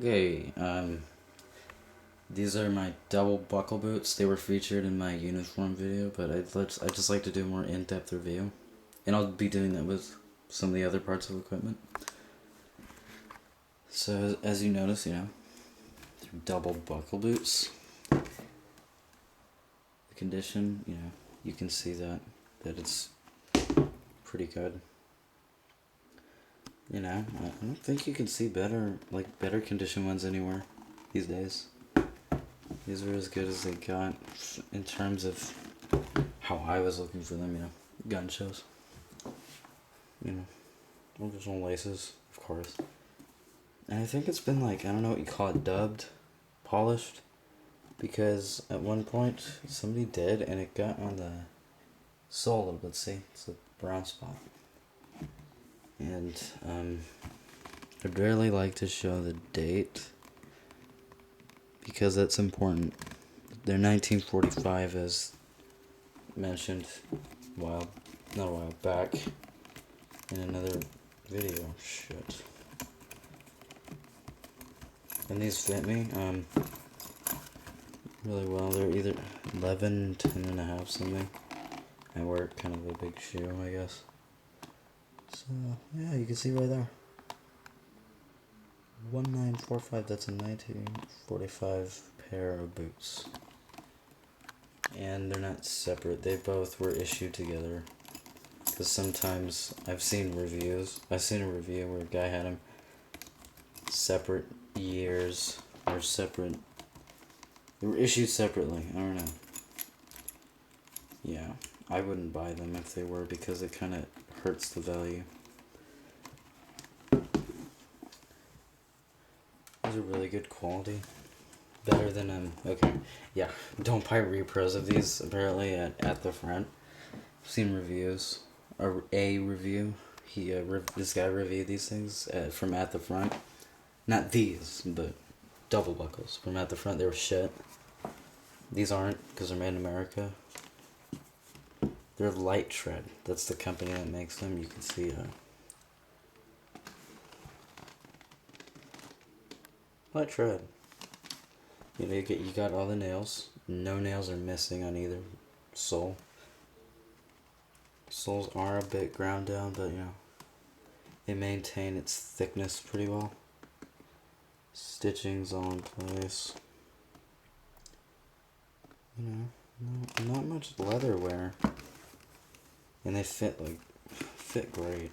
Okay, these are my double buckle boots. They were featured in my uniform video, but I just like to do more in-depth review. And I'll be doing that with some of the other parts of equipment. So, as you notice, they're double buckle boots. The condition, you can see that it's pretty good. I don't think you can see better condition ones anywhere these days. These are as good as they got in terms of how I was looking for them, gun shows. Original laces, of course. And I think it's been I don't know what you call it, dubbed, polished, because at one point somebody did and it got on the sole. Let's see, it's a brown spot. And I'd really like to show the date because that's important. They're 1945, as mentioned not a while back in another video. Shit. And these fit me really well. They're either 11, 10 and a half something. I wear kind of a big shoe, I guess. So, yeah, you can see right there. 1945, that's a 1945 pair of boots. And they're not separate, they both were issued together. Because sometimes I've seen a review where a guy had them separate years, or separate, they were issued separately, I don't know. Yeah, I wouldn't buy them if they were, because it kind of hurts the value. These are really good quality. Better than, okay, yeah, don't buy repros of these, apparently, at the front. I've seen reviews, or a review, this guy reviewed these things from at the front. Not these, but double buckles. From at the front, they were shit. These aren't, because they're made in America. They're Light Tread. That's the company that makes them. You can see Light Tread. You got all the nails. No nails are missing on either sole. Soles are a bit ground down, but they maintain its thickness pretty well. Stitching's all in place. Not much leather wear. And they fit great.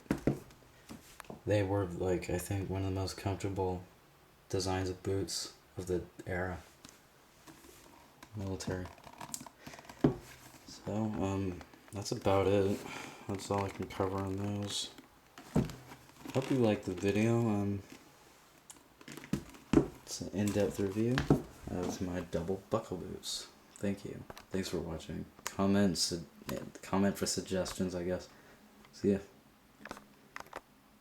They were I think one of the most comfortable designs of boots of the era. Military. So, that's about it. That's all I can cover on those. Hope you liked the video. It's an in-depth review of my double buckle boots. Thank you. Thanks for watching. Comment for suggestions, I guess. See ya.